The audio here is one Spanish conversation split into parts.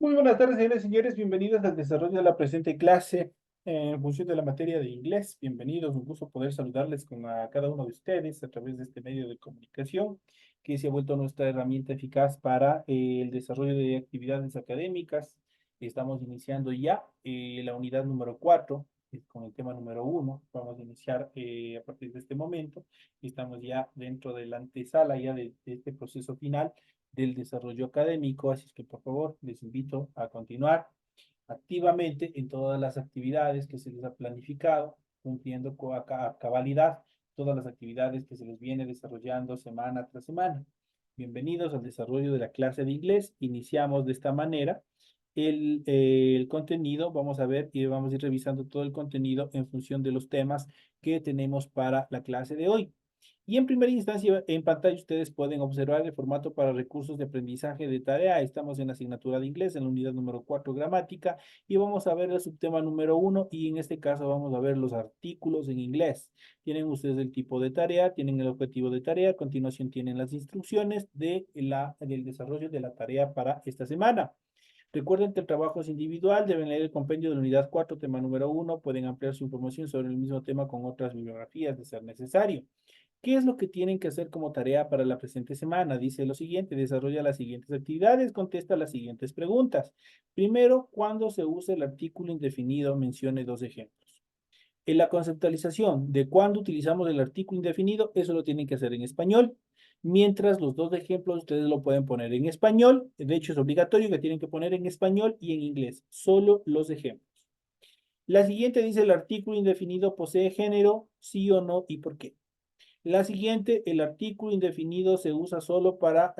Muy buenas tardes, señores y señores. Bienvenidos al desarrollo de la presente clase en función de la materia de inglés. Bienvenidos, un gusto poder saludarles con a cada uno de ustedes a través de este medio de comunicación que se ha vuelto nuestra herramienta eficaz para el desarrollo de actividades académicas. Estamos iniciando ya la unidad número 4 con el tema número 1. Vamos a iniciar a partir de este momento. Estamos ya dentro de la antesala ya de este proceso final del desarrollo académico, así es que por favor les invito a continuar activamente en todas las actividades que se les ha planificado, cumpliendo a cabalidad todas las actividades que se les viene desarrollando semana tras semana. Bienvenidos al desarrollo de la clase de inglés. Iniciamos de esta manera el contenido. Vamos a ver y vamos a ir revisando todo el contenido en función de los temas que tenemos para la clase de hoy. Y en primera instancia, en pantalla ustedes pueden observar el formato para recursos de aprendizaje de tarea. Estamos en la asignatura de inglés, en la unidad número 4, gramática, y vamos a ver el subtema número 1, y en este caso vamos a ver los artículos en inglés. Tienen ustedes el tipo de tarea, tienen el objetivo de tarea, a continuación tienen las instrucciones del desarrollo de la tarea para esta semana. Recuerden que el trabajo es individual, deben leer el compendio de la unidad 4, tema número 1, pueden ampliar su información sobre el mismo tema con otras bibliografías de ser necesario. ¿Qué es lo que tienen que hacer como tarea para la presente semana? Dice lo siguiente: desarrolla las siguientes actividades, contesta las siguientes preguntas. Primero, ¿cuándo se usa el artículo indefinido? Mencione dos ejemplos. En la conceptualización de cuándo utilizamos el artículo indefinido, eso lo tienen que hacer en español. Mientras los dos ejemplos ustedes lo pueden poner en español. De hecho, es obligatorio que tienen que poner en español y en inglés. Solo los ejemplos. La siguiente dice: el artículo indefinido posee género, sí o no, y por qué. La siguiente: el artículo indefinido se usa solo para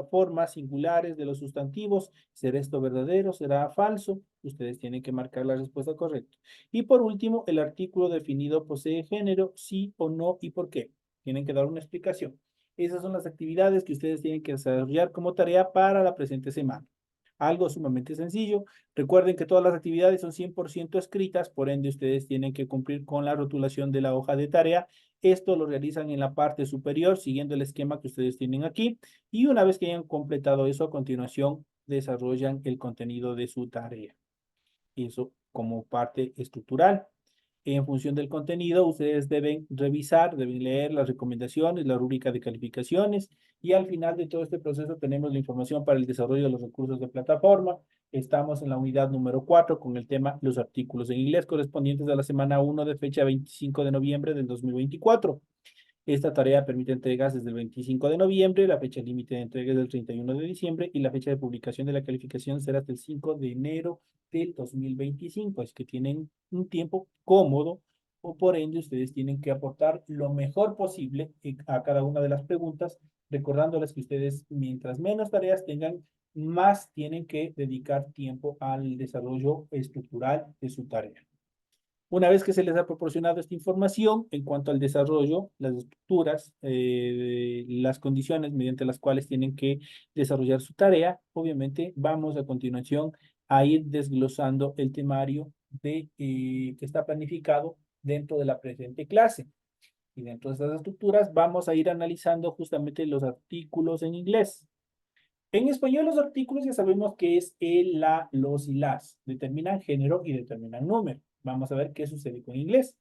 formas singulares de los sustantivos. ¿Será esto verdadero? ¿Será falso? Ustedes tienen que marcar la respuesta correcta. Y por último, el artículo definido posee género, sí o no, y por qué. Tienen que dar una explicación. Esas son las actividades que ustedes tienen que desarrollar como tarea para la presente semana. Algo sumamente sencillo. Recuerden que todas las actividades son 100% escritas, por ende ustedes tienen que cumplir con la rotulación de la hoja de tarea. Esto lo realizan en la parte superior siguiendo el esquema que ustedes tienen aquí, y una vez que hayan completado eso, a continuación desarrollan el contenido de su tarea. Eso como parte estructural. En función del contenido, ustedes deben revisar, deben leer las recomendaciones, la rúbrica de calificaciones, y al final de todo este proceso tenemos la información para el desarrollo de los recursos de plataforma. Estamos en la unidad número 4 con el tema los artículos en inglés correspondientes a la semana 1 de fecha 25 de noviembre del 2024. Esta tarea permite entregas desde el 25 de noviembre, la fecha límite de entrega es del 31 de diciembre y la fecha de publicación de la calificación será hasta el 5 de enero del 2025. Es que tienen un tiempo cómodo, o por ende ustedes tienen que aportar lo mejor posible a cada una de las preguntas, recordándoles que ustedes, mientras menos tareas tengan, más tienen que dedicar tiempo al desarrollo estructural de su tarea. Una vez que se les ha proporcionado esta información en cuanto al desarrollo, las estructuras, las condiciones mediante las cuales tienen que desarrollar su tarea, obviamente vamos a continuación a ir desglosando el temario que está planificado dentro de la presente clase. Y dentro de estas estructuras vamos a ir analizando justamente los artículos en inglés. En español, los artículos ya sabemos que es el, la, los y las. Determinan género y determinan número. Vamos a ver qué sucede con inglés.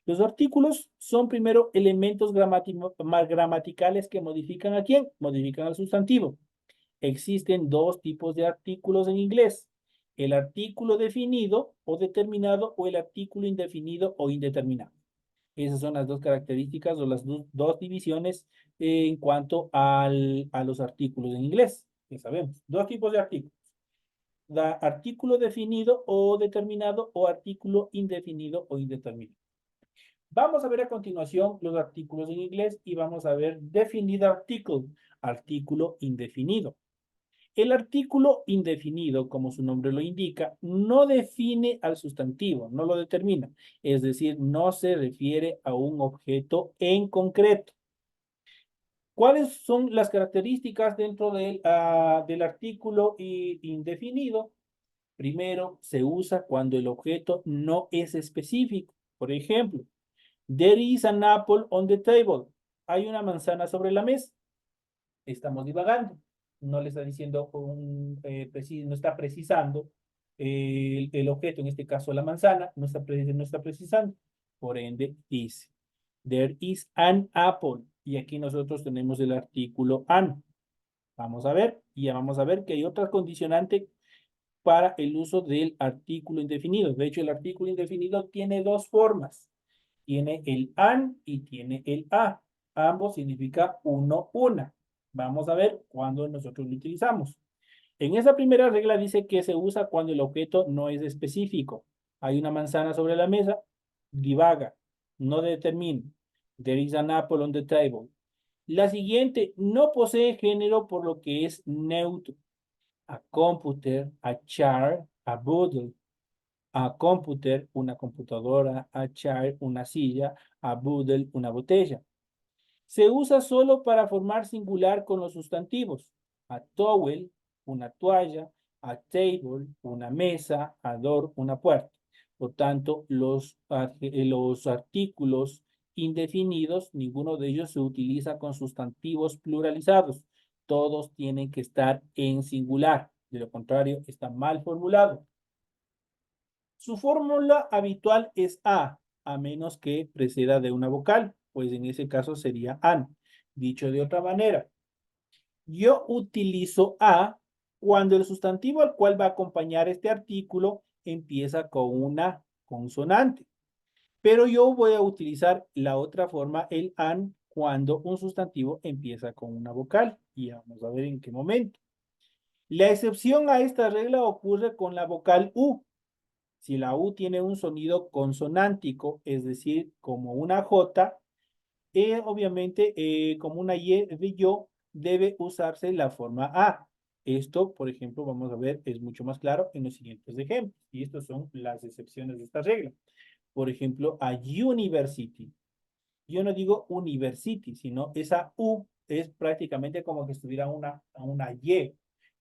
Los artículos son primero elementos gramaticales que modifican ¿a quién? Modifican al sustantivo. Existen dos tipos de artículos en inglés: el artículo definido o determinado, o el artículo indefinido o indeterminado. Esas son las dos características o las dos divisiones en cuanto a los artículos en inglés. Ya sabemos, dos tipos de artículos: artículo definido o determinado, o artículo indefinido o indeterminado. Vamos a ver a continuación los artículos en inglés y vamos a ver definite article, artículo indefinido. El artículo indefinido, como su nombre lo indica, no define al sustantivo, no lo determina. Es decir, no se refiere a un objeto en concreto. ¿Cuáles son las características dentro del artículo indefinido? Primero, se usa cuando el objeto no es específico. Por ejemplo, there is an apple on the table. Hay una manzana sobre la mesa. Estamos divagando. no le está diciendo no está precisando el objeto, en este caso la manzana, no está precisando. Por ende, dice, there is an apple. Y aquí nosotros tenemos el artículo an. Vamos a ver, y ya vamos a ver que hay otra condicionante para el uso del artículo indefinido. De hecho, el artículo indefinido tiene dos formas. Tiene el an y tiene el a. Ambos significa uno, una. Vamos a ver cuándo nosotros lo utilizamos. En esa primera regla dice que se usa cuando el objeto no es específico. Hay una manzana sobre la mesa, divaga, no determina. There is an apple on the table. La siguiente no posee género por lo que es neutro. A computer, a chair, a bottle. A computer, una computadora, a chair, una silla, a bottle, una botella. Se usa solo para formar singular con los sustantivos. A towel, una toalla, a table, una mesa, a door, una puerta. Por tanto, los artículos indefinidos, ninguno de ellos se utiliza con sustantivos pluralizados. Todos tienen que estar en singular. De lo contrario, está mal formulado. Su fórmula habitual es a menos que preceda de una vocal, pues en ese caso sería an. Dicho de otra manera, yo utilizo a cuando el sustantivo al cual va a acompañar este artículo empieza con una consonante. Pero yo voy a utilizar la otra forma, el an, cuando un sustantivo empieza con una vocal. Y vamos a ver en qué momento. La excepción a esta regla ocurre con la vocal u. Si la U tiene un sonido consonántico, es decir, como una J, obviamente como una Y de yo, debe usarse la forma A. Esto, por ejemplo, vamos a ver, es mucho más claro en los siguientes ejemplos. Y estas son las excepciones de esta regla. Por ejemplo, a university. Yo no digo university, sino esa U es prácticamente como que estuviera una Y.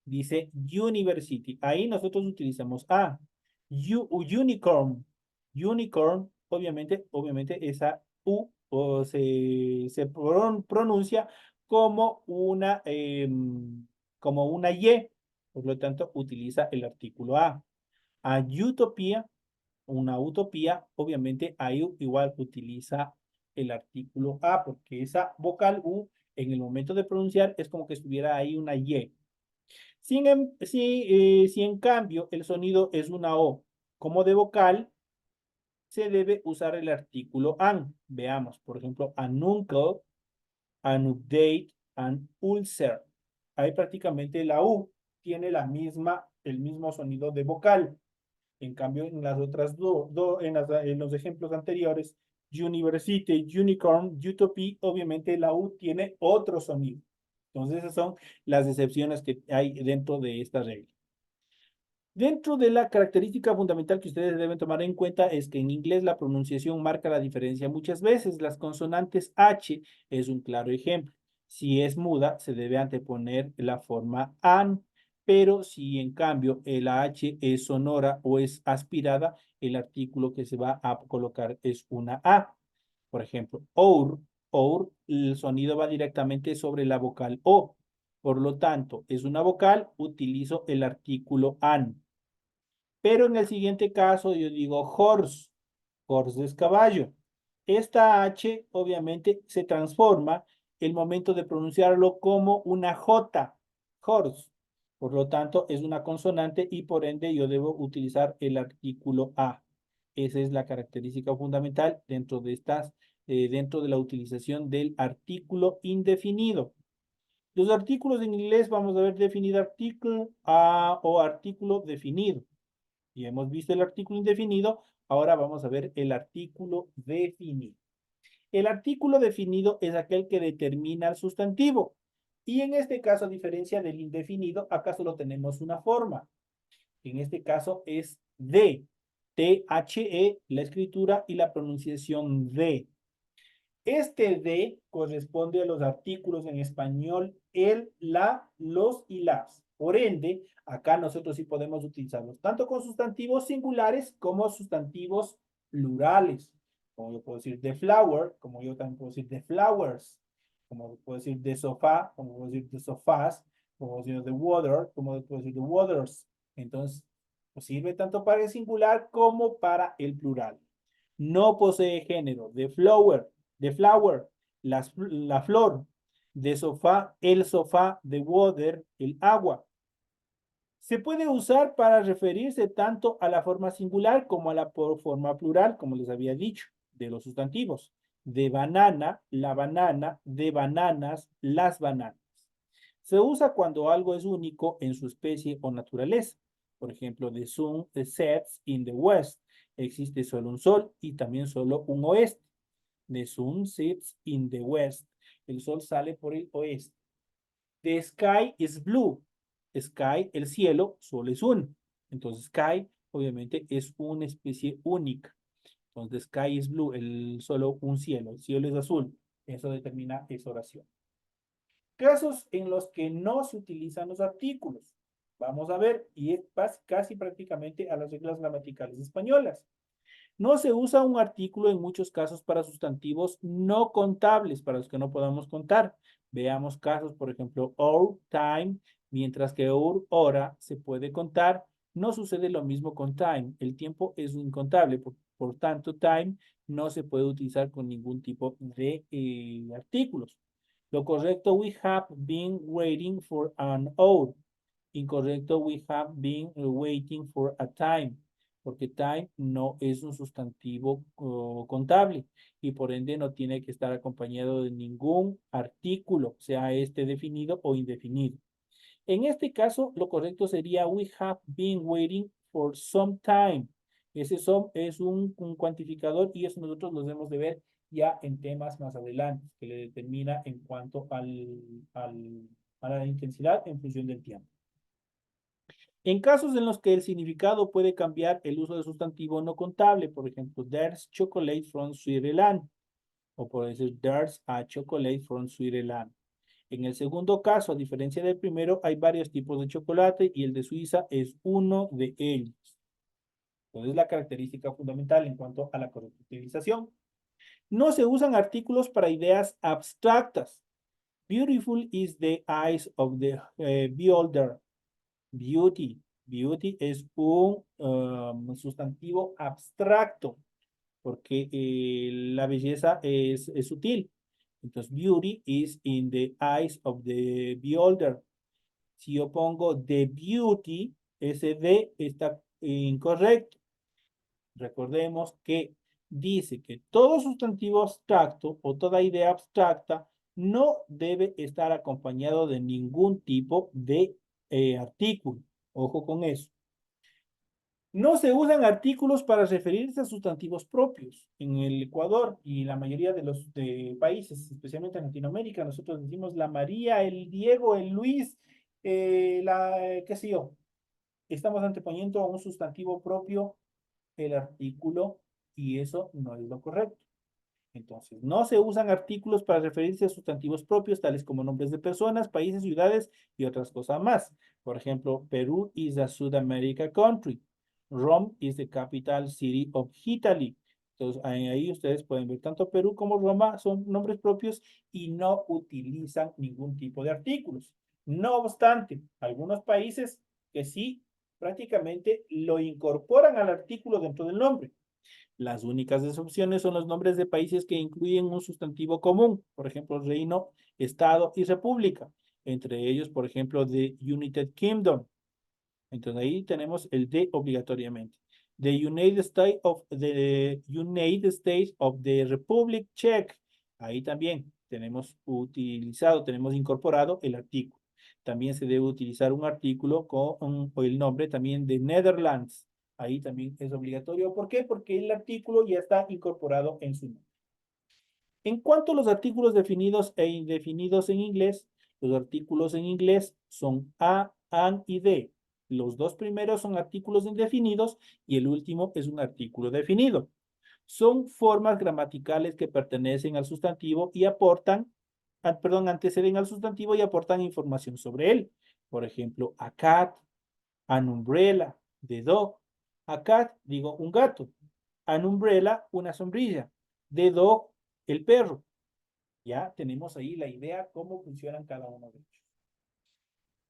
Dice university. Ahí nosotros utilizamos A. Unicorn. Unicorn, obviamente esa U se pronuncia como como una Y. Por lo tanto, utiliza el artículo A. A utopía, una utopía, obviamente ahí igual utiliza el artículo A, porque esa vocal U en el momento de pronunciar es como que estuviera ahí una Y. Si en cambio el sonido es una O como de vocal, se debe usar el artículo an. Veamos, por ejemplo, an uncle, an update, an ulcer. Ahí prácticamente la U tiene el mismo sonido de vocal. En cambio, en las otras en los ejemplos anteriores, University, Unicorn, Utopia, obviamente la U tiene otro sonido. Entonces, esas son las excepciones que hay dentro de esta regla. Dentro de la característica fundamental que ustedes deben tomar en cuenta es que en inglés la pronunciación marca la diferencia muchas veces. Las consonantes H es un claro ejemplo. Si es muda, se debe anteponer la forma an, pero si en cambio el H es sonora o es aspirada, el artículo que se va a colocar es una A. Por ejemplo, el sonido va directamente sobre la vocal O. Por lo tanto, es una vocal, utilizo el artículo an. Pero en el siguiente caso yo digo horse. Horse es caballo. Esta H obviamente se transforma el momento de pronunciarlo como una J. Horse. Por lo tanto, es una consonante y por ende yo debo utilizar el artículo A. Esa es la característica fundamental dentro de la utilización del artículo indefinido. Los artículos en inglés vamos a ver definido artículo o artículo definido. Y hemos visto el artículo indefinido, ahora vamos a ver el artículo definido. El artículo definido es aquel que determina el sustantivo. Y en este caso, a diferencia del indefinido, acá solo tenemos una forma. En este caso es de, T-H-E, la escritura y la pronunciación de. Este de corresponde a los artículos en español el, la, los y las. Por ende, acá nosotros sí podemos utilizarlos tanto con sustantivos singulares como sustantivos plurales. Como yo puedo decir the flower, como yo también puedo decir the flowers, como puedo decir de sofá, como puedo decir de sofás, como decir the water, como puedo decir the waters. Entonces, pues sirve tanto para el singular como para el plural. No posee género. The flower, la flor, de sofá, el sofá, the water, el agua. Se puede usar para referirse tanto a la forma singular como a la forma plural, como les había dicho, de los sustantivos. De banana, la banana, de bananas, las bananas. Se usa cuando algo es único en su especie o naturaleza. Por ejemplo, the sun sets in the west. Existe solo un sol y también solo un oeste. The sun sets in the west. El sol sale por el oeste. The sky is blue. Sky, el cielo, solo es uno. Entonces, sky, obviamente, es una especie única. Entonces, sky is blue, solo un cielo. El cielo es azul. Eso determina esa oración. Casos en los que no se utilizan los artículos. Vamos a ver, y es casi prácticamente a las reglas gramaticales españolas. No se usa un artículo en muchos casos para sustantivos no contables, para los que no podamos contar. Veamos casos, por ejemplo, our, time, mientras que our, hora, se puede contar. No sucede lo mismo con time. El tiempo es incontable, por tanto, time no se puede utilizar con ningún tipo de artículos. Lo correcto, we have been waiting for an hour. Incorrecto, we have been waiting for a time, porque time no es un sustantivo contable y por ende no tiene que estar acompañado de ningún artículo, sea este definido o indefinido. En este caso, lo correcto sería we have been waiting for some time. Ese some es un cuantificador y eso nosotros lo debemos de ver ya en temas más adelante, que le determina en cuanto a la intensidad en función del tiempo. En casos en los que el significado puede cambiar el uso de sustantivo no contable, por ejemplo, there's chocolate from Switzerland, o puede decir there's a chocolate from Switzerland. En el segundo caso, a diferencia del primero, hay varios tipos de chocolate y el de Suiza es uno de ellos. Entonces, es la característica fundamental en cuanto a la correcta utilización. No se usan artículos para ideas abstractas. Beautiful is the eyes of the beholder. Beauty. Beauty es un sustantivo abstracto porque la belleza es sutil. Entonces, beauty is in the eyes of the beholder. Si yo pongo the beauty, ese de está incorrecto. Recordemos que dice que todo sustantivo abstracto o toda idea abstracta no debe estar acompañado de ningún tipo de artículo. Ojo con eso. No se usan artículos para referirse a sustantivos propios. En el Ecuador y la mayoría de los países, especialmente en Latinoamérica, nosotros decimos la María, el Diego, el Luis, qué sé yo. Estamos anteponiendo a un sustantivo propio el artículo y eso no es lo correcto. Entonces, no se usan artículos para referirse a sustantivos propios, tales como nombres de personas, países, ciudades y otras cosas más. Por ejemplo, Perú is a South America country. Rome is the capital city of Italy. Entonces, ahí ustedes pueden ver tanto Perú como Roma son nombres propios y no utilizan ningún tipo de artículos. No obstante, algunos países que sí prácticamente lo incorporan al artículo dentro del nombre. Las únicas excepciones son los nombres de países que incluyen un sustantivo común, por ejemplo, reino, estado y república. Entre ellos, por ejemplo, the United Kingdom. Entonces ahí tenemos el de obligatoriamente. The United States of the Republic Czech. Ahí también tenemos utilizado, tenemos incorporado el artículo. También se debe utilizar un artículo con el nombre también de Netherlands. Ahí también es obligatorio. ¿Por qué? Porque el artículo ya está incorporado en su nombre. En cuanto a los artículos definidos e indefinidos en inglés, los artículos en inglés son a, an y de. Los dos primeros son artículos indefinidos y el último es un artículo definido. Son formas gramaticales que pertenecen al sustantivo y anteceden al sustantivo y aportan información sobre él. Por ejemplo, a cat, an umbrella, the dog. A cat, digo, un gato. An umbrella, una sombrilla. The dog, el perro. Ya tenemos ahí la idea cómo funcionan cada uno de ellos.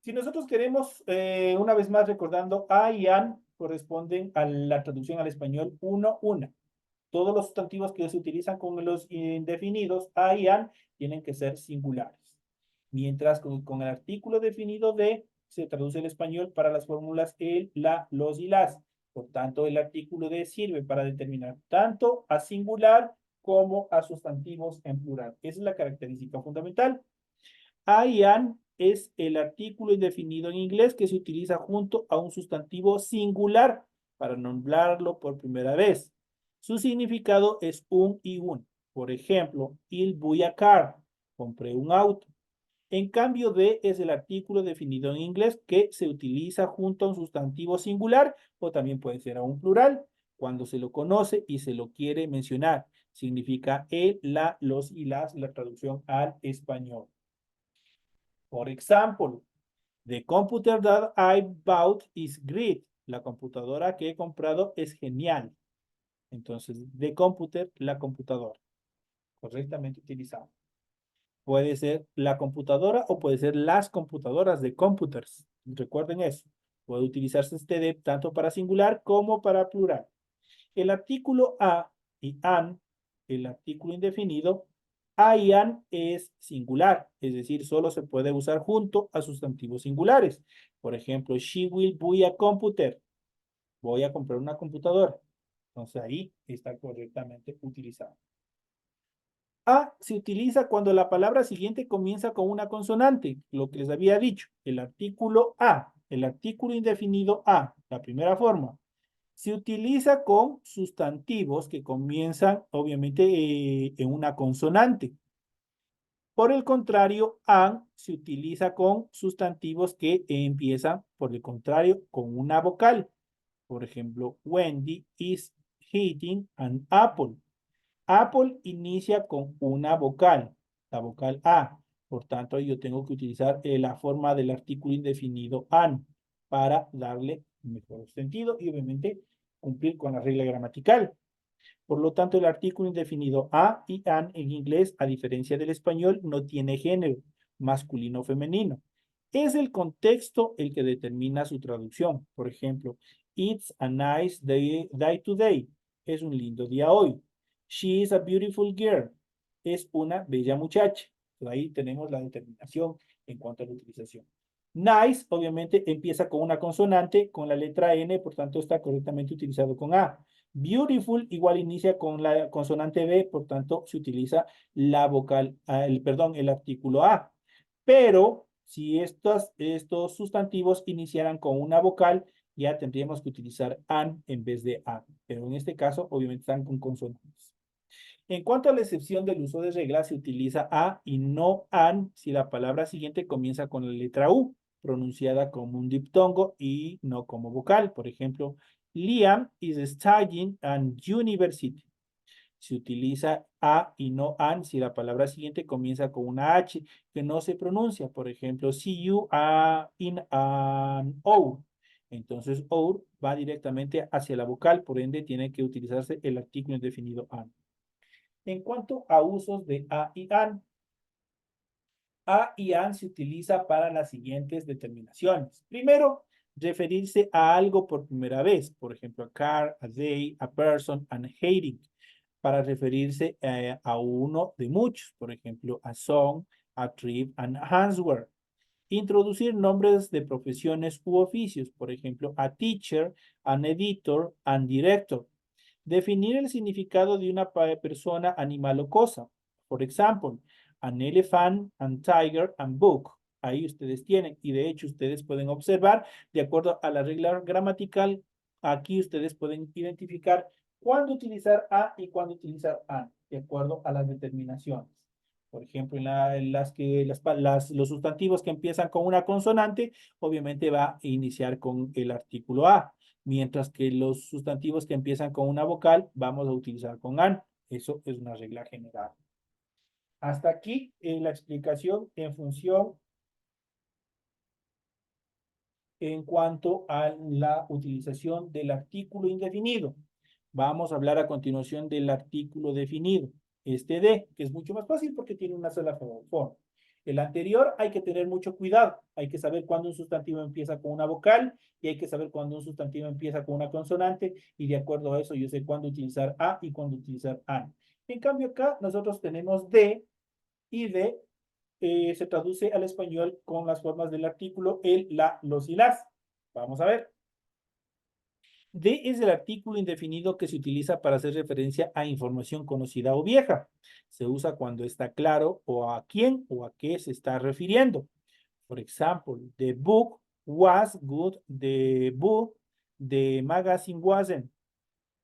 Si nosotros queremos, una vez más recordando, a y an corresponden a la traducción al español uno, una. Todos los sustantivos que se utilizan con los indefinidos, a y an, tienen que ser singulares. Mientras con el artículo definido de se traduce el español para las fórmulas el, la, los y las. Por tanto, el artículo de sirve para determinar tanto a singular como a sustantivos en plural. Esa es la característica fundamental. A y an es el artículo indefinido en inglés que se utiliza junto a un sustantivo singular para nombrarlo por primera vez. Su significado es un y un. Por ejemplo, il voy a car, compré un auto. En cambio, de es el artículo definido en inglés que se utiliza junto a un sustantivo singular o también puede ser a un plural cuando se lo conoce y se lo quiere mencionar. Significa el, la, los y las, la traducción al español. Por ejemplo, the computer that I bought is great. La computadora que he comprado es genial. Entonces, the computer, la computadora. Correctamente utilizado. Puede ser la computadora o puede ser las computadoras de computers. Recuerden eso. Puede utilizarse este de tanto para singular como para plural. El artículo a y an, el artículo indefinido, a y an es singular, es decir, solo se puede usar junto a sustantivos singulares. Por ejemplo, she will buy a computer. Voy a comprar una computadora. Entonces ahí está correctamente utilizado. A se utiliza cuando la palabra siguiente comienza con una consonante, lo que les había dicho. El artículo a, el artículo indefinido a, la primera forma, se utiliza con sustantivos que comienzan, obviamente, en una consonante. Por el contrario, an se utiliza con sustantivos que empiezan, por el contrario, con una vocal. Por ejemplo, Wendy is eating an apple. Apple inicia con una vocal, la vocal A. Por tanto, yo tengo que utilizar la forma del artículo indefinido an para darle un mejor sentido y obviamente cumplir con la regla gramatical. Por lo tanto, el artículo indefinido a y an en inglés, a diferencia del español, no tiene género, masculino o femenino. Es el contexto el que determina su traducción. Por ejemplo, it's a nice day today. Es un lindo día hoy. She is a beautiful girl. Es una bella muchacha. Ahí tenemos la determinación en cuanto a la utilización. Nice, obviamente, empieza con una consonante, con la letra N, por tanto está correctamente utilizado con A. Beautiful igual inicia con la consonante B, por tanto se utiliza la vocal, el artículo A. Pero si estos sustantivos iniciaran con una vocal, ya tendríamos que utilizar an en vez de a. Pero en este caso, obviamente están con consonantes. En cuanto a la excepción del uso de reglas, se utiliza a y no an si la palabra siguiente comienza con la letra U, pronunciada como un diptongo y no como vocal. Por ejemplo, Liam is studying an university. Se utiliza a y no an si la palabra siguiente comienza con una H que no se pronuncia. Por ejemplo, see you in an hour. Entonces, our va directamente hacia la vocal, por ende tiene que utilizarse el artículo indefinido an. En cuanto a usos de a y an, a y an se utiliza para las siguientes determinaciones. Primero, referirse a algo por primera vez, por ejemplo, a car, a day, a person, and hating, para referirse a uno de muchos, por ejemplo, a song, a trip, and answer. Introducir nombres de profesiones u oficios, por ejemplo, a teacher, an editor, and director. Definir el significado de una persona, animal o cosa. Por ejemplo, an elephant, an tiger, and book. Ahí ustedes tienen, y de hecho ustedes pueden observar, de acuerdo a la regla gramatical, aquí ustedes pueden identificar cuándo utilizar a y cuándo utilizar an, de acuerdo a las determinaciones. Por ejemplo, en las que los sustantivos que empiezan con una consonante, obviamente va a iniciar con el artículo a, mientras que los sustantivos que empiezan con una vocal vamos a utilizar con an. Eso es una regla general. Hasta aquí la explicación en función en cuanto a la utilización del artículo indefinido. Vamos a hablar a continuación del artículo definido, este de, que es mucho más fácil porque tiene una sola forma. El anterior hay que tener mucho cuidado. Hay que saber cuándo un sustantivo empieza con una vocal y hay que saber cuándo un sustantivo empieza con una consonante y de acuerdo a eso yo sé cuándo utilizar a y cuándo utilizar an. En cambio acá nosotros tenemos de y de se traduce al español con las formas del artículo el, la, los y las. Vamos a ver. De es el artículo indefinido que se utiliza para hacer referencia a información conocida o vieja. Se usa cuando está claro o a quién o a qué se está refiriendo. Por ejemplo, the book was good, the book, the magazine wasn't.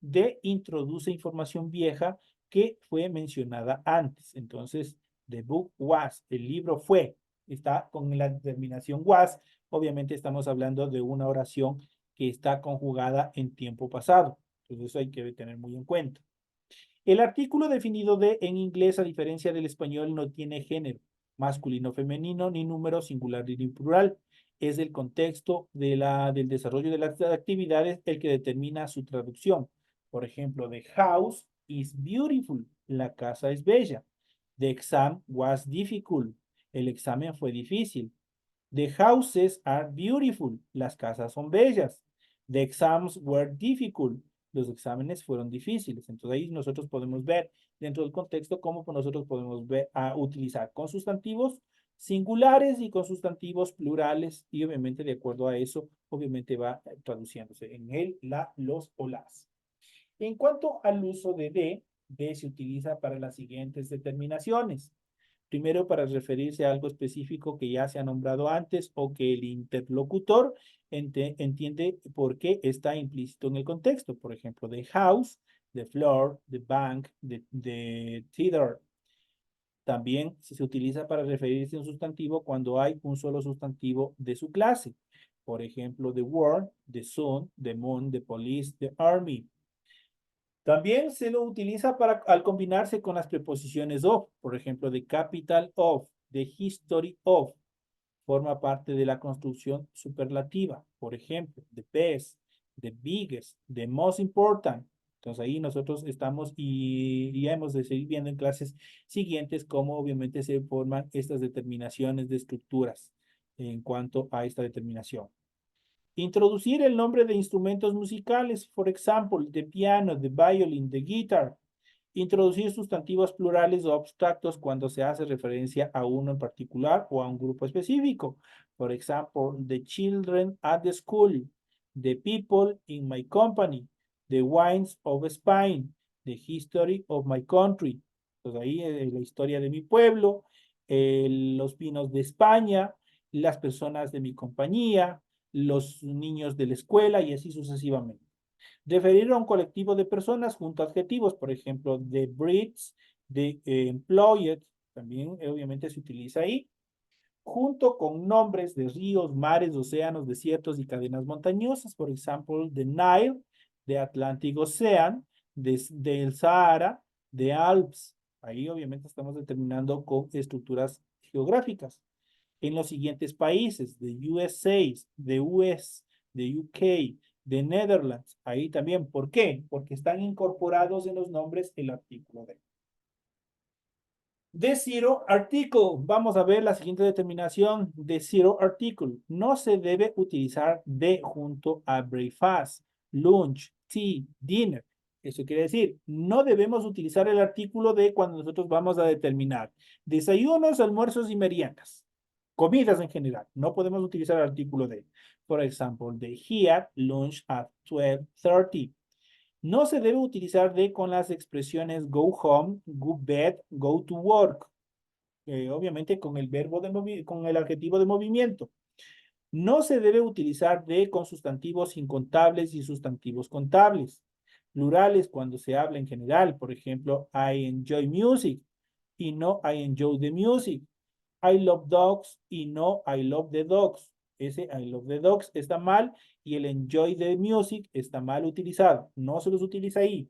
De introduce información vieja que fue mencionada antes. Entonces, the book was, el libro fue, está con la determinación was. Obviamente estamos hablando de una oración que está conjugada en tiempo pasado. Entonces eso hay que tener muy en cuenta. El artículo definido de en inglés, a diferencia del español, no tiene género, masculino, femenino, ni número singular ni plural. Es el contexto del desarrollo de las actividades el que determina su traducción. Por ejemplo, the house is beautiful. La casa es bella. The exam was difficult. El examen fue difícil. The houses are beautiful. Las casas son bellas. The exams were difficult. Los exámenes fueron difíciles. Entonces ahí nosotros podemos ver dentro del contexto cómo nosotros podemos ver a utilizar con sustantivos singulares y con sustantivos plurales y obviamente de acuerdo a eso, obviamente va traduciéndose en el, la, los o las. En cuanto al uso de se utiliza para las siguientes determinaciones. Primero, para referirse a algo específico que ya se ha nombrado antes o que el interlocutor entiende por qué está implícito en el contexto. Por ejemplo, the house, the floor, the bank, the theater. También se utiliza para referirse a un sustantivo cuando hay un solo sustantivo de su clase. Por ejemplo, the world, the sun, the moon, the police, the army. También se lo utiliza para, al combinarse con las preposiciones of, por ejemplo, the capital of, the history of, forma parte de la construcción superlativa. Por ejemplo, the best, the biggest, the most important. Entonces ahí nosotros estamos y ya hemos de seguir viendo en clases siguientes cómo obviamente se forman estas determinaciones de estructuras en cuanto a esta determinación. Introducir el nombre de instrumentos musicales, por ejemplo, the piano, the violin, the guitar. Introducir sustantivos plurales o abstractos cuando se hace referencia a uno en particular o a un grupo específico. Por ejemplo, the children at the school, the people in my company, the wines of Spain, the history of my country. Pues ahí la historia de mi pueblo, los vinos de España, las personas de mi compañía, los niños de la escuela y así sucesivamente. Referir a un colectivo de personas junto a adjetivos, por ejemplo, the breeds, the employed, también obviamente se utiliza ahí, junto con nombres de ríos, mares, océanos, desiertos y cadenas montañosas, por ejemplo, the Nile, the Atlantic Ocean, del Sahara, the Alps. Ahí obviamente estamos determinando con estructuras geográficas en los siguientes países, de USA, de US, de UK, de Netherlands. Ahí también, ¿por qué? Porque están incorporados en los nombres el artículo de. De zero article. Vamos a ver la siguiente determinación de zero article. No se debe utilizar de junto a breakfast, lunch, tea, dinner. Eso quiere decir, no debemos utilizar el artículo de cuando nosotros vamos a determinar desayunos, almuerzos y meriendas. Comidas en general. No podemos utilizar el artículo de. Por ejemplo, de here, lunch at 12:30. No se debe utilizar de con las expresiones go home, go bed, go to work. Obviamente con el verbo con el adjetivo de movimiento. No se debe utilizar de con sustantivos incontables y sustantivos contables. Plurales cuando se habla en general. Por ejemplo, I enjoy music y no I enjoy the music. I love dogs y no I love the dogs. Ese I love the dogs está mal y el enjoy the music está mal utilizado. No se los utiliza ahí.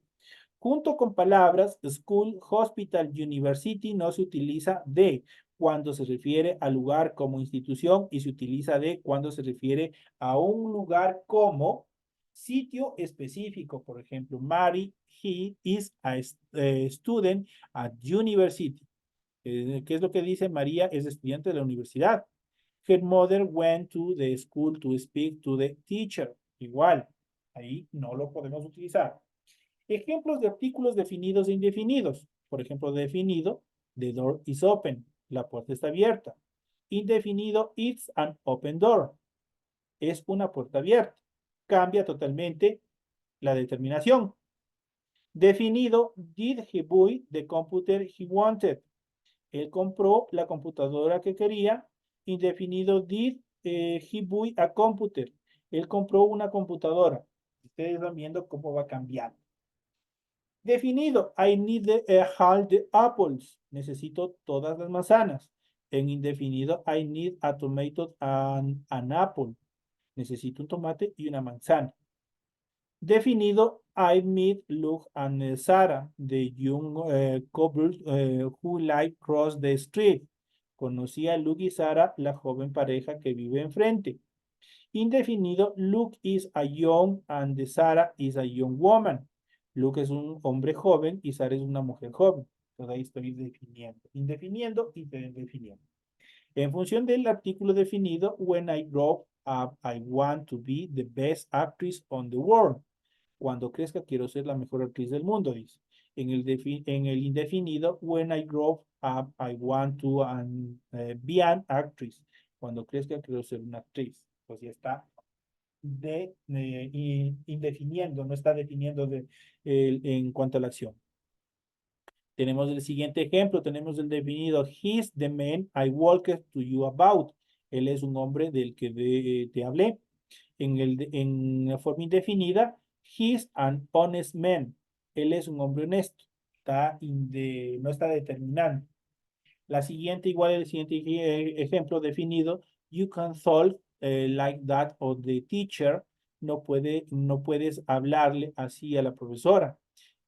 Junto con palabras school, hospital, university no se utiliza de cuando se refiere al lugar como institución y se utiliza de cuando se refiere a un lugar como sitio específico. Por ejemplo, Mary, he is a student at university. ¿Qué es lo que dice? María es estudiante de la universidad. Her mother went to the school to speak to the teacher. Igual, ahí no lo podemos utilizar. Ejemplos de artículos definidos e indefinidos. Por ejemplo, definido, the door is open. La puerta está abierta. Indefinido, it's an open door. Es una puerta abierta. Cambia totalmente la determinación. Definido, did he buy the computer he wanted? Él compró la computadora que quería. Indefinido, did he buy a computer? Él compró una computadora. Ustedes van viendo cómo va cambiando. Definido, I need all the apples. Necesito todas las manzanas. En indefinido, I need a tomato and an apple. Necesito un tomate y una manzana. Definido, I meet Luke and Sarah, the young couple who like cross the street. Conocí a Luke y Sarah, la joven pareja que vive enfrente. Indefinido, Luke is a young and Sarah is a young woman. Luke es un hombre joven y Sarah es una mujer joven. Entonces ahí estoy definiendo, indefiniendo y definiendo. En función del artículo definido, when I grow up, I want to be the best actress on the world. Cuando crezca, quiero ser la mejor actriz del mundo, dice. En el indefinido, when I grow up, I want to be an actress. Cuando crezca, quiero ser una actriz. Pues ya está indefiniendo, no está definiendo en cuanto a la acción. Tenemos el siguiente ejemplo, tenemos el definido, he's the man I walked to you about. Él es un hombre del que te hablé. En la forma indefinida, he's an honest man. Él es un hombre honesto. No está determinando. La siguiente, igual el siguiente ejemplo definido, you can solve like that of the teacher. No puedes hablarle así a la profesora.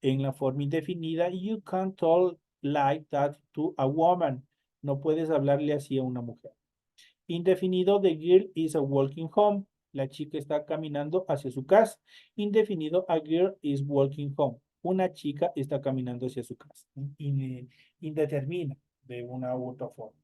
En la forma indefinida, you can talk like that to a woman. No puedes hablarle así a una mujer. Indefinido, the girl is walking home. La chica está caminando hacia su casa. Indefinido, a girl is walking home. Una chica está caminando hacia su casa. Indetermina de una u otra forma.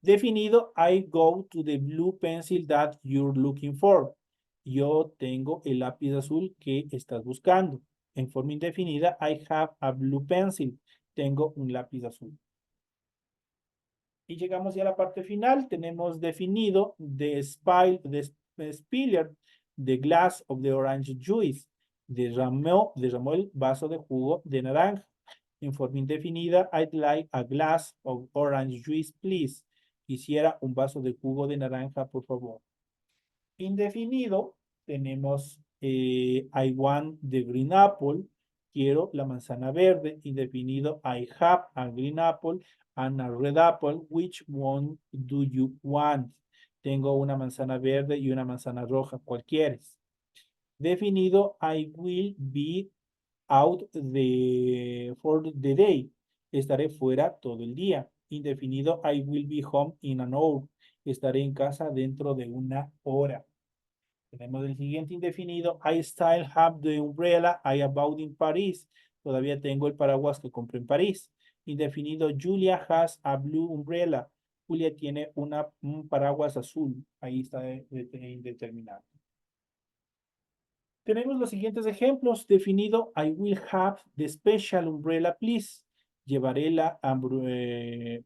Definido, I go to the blue pencil that you're looking for. Yo tengo el lápiz azul que estás buscando. En forma indefinida, I have a blue pencil. Tengo un lápiz azul. Y llegamos ya a la parte final. Tenemos definido the spiller, the glass of the orange juice. Derramó el vaso de jugo de naranja. En forma indefinida, I'd like a glass of orange juice, please. Quisiera un vaso de jugo de naranja, por favor. Indefinido, tenemos I want the green apple. Quiero la manzana verde. Indefinido, I have a green apple and a red apple. Which one do you want? Tengo una manzana verde y una manzana roja. ¿Cuál quieres? Definido, I will be out for the day. Estaré fuera todo el día. Indefinido, I will be home in an hour. Estaré en casa dentro de una hora. Tenemos el siguiente indefinido. I still have the umbrella I bought in Paris. Todavía tengo el paraguas que compré en París. Indefinido, Julia has a blue umbrella. Julia tiene un paraguas azul. Ahí está indeterminado. Tenemos los siguientes ejemplos. Definido, I will have the special umbrella, please. Llevaré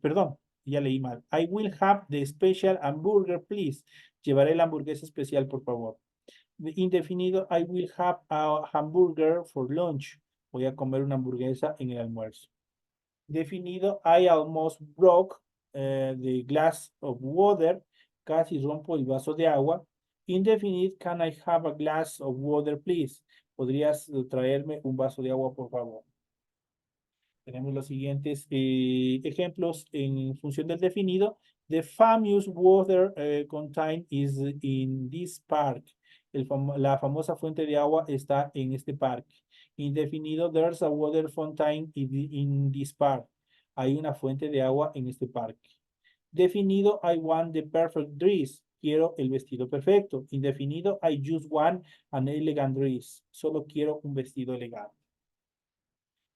perdón, ya leí mal. I will have the special hamburger, please. Llevaré la hamburguesa especial, por favor. Indefinido, I will have a hamburger for lunch. Voy a comer una hamburguesa en el almuerzo. Definido, I almost broke the glass of water. Casi rompo el vaso de agua. Indefinite, can I have a glass of water, please? ¿Podrías traerme un vaso de agua, por favor? Tenemos los siguientes ejemplos en función del definido. The famous water contained is in this park. La famosa fuente de agua está en este parque. Indefinido, there's a water fountain in this park. Hay una fuente de agua en este parque. Definido, I want the perfect dress. Quiero el vestido perfecto. Indefinido, I just want an elegant dress. Solo quiero un vestido elegante.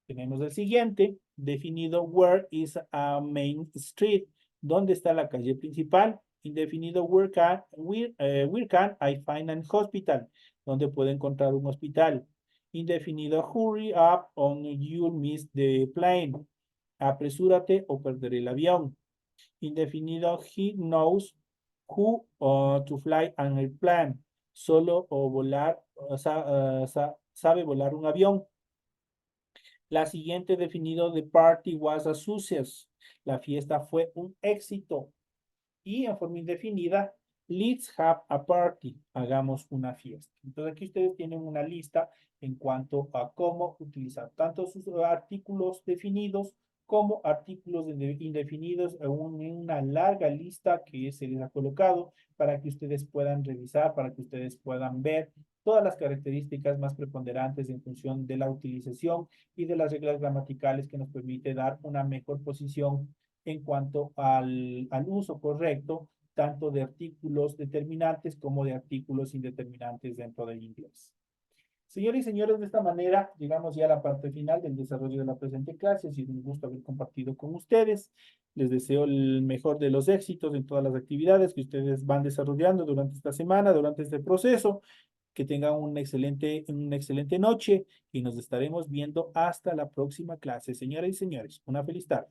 Tenemos el siguiente. Definido where is a main street. ¿Dónde está la calle principal? Indefinido where can I find an hospital? ¿Dónde puedo encontrar un hospital? Indefinido hurry up or you'll miss the plane. Apresúrate o perderé el avión. Indefinido he knows who to fly an airplane. Solo o volar, sabe volar un avión. La siguiente definido, the party was a success. La fiesta fue un éxito. Y en forma indefinida, let's have a party. Hagamos una fiesta. Entonces aquí ustedes tienen una lista en cuanto a cómo utilizar tanto sus artículos definidos como artículos indefinidos en una larga lista que se les ha colocado para que ustedes puedan revisar, para que ustedes puedan ver todas las características más preponderantes en función de la utilización y de las reglas gramaticales que nos permite dar una mejor posición en cuanto al uso correcto tanto de artículos determinantes como de artículos indeterminantes dentro del inglés. Señores y señores, de esta manera llegamos ya a la parte final del desarrollo de la presente clase. Ha sido un gusto haber compartido con ustedes. Les deseo el mejor de los éxitos en todas las actividades que ustedes van desarrollando durante esta semana, durante este proceso. Que tengan una excelente noche y nos estaremos viendo hasta la próxima clase. Señoras y señores, una feliz tarde.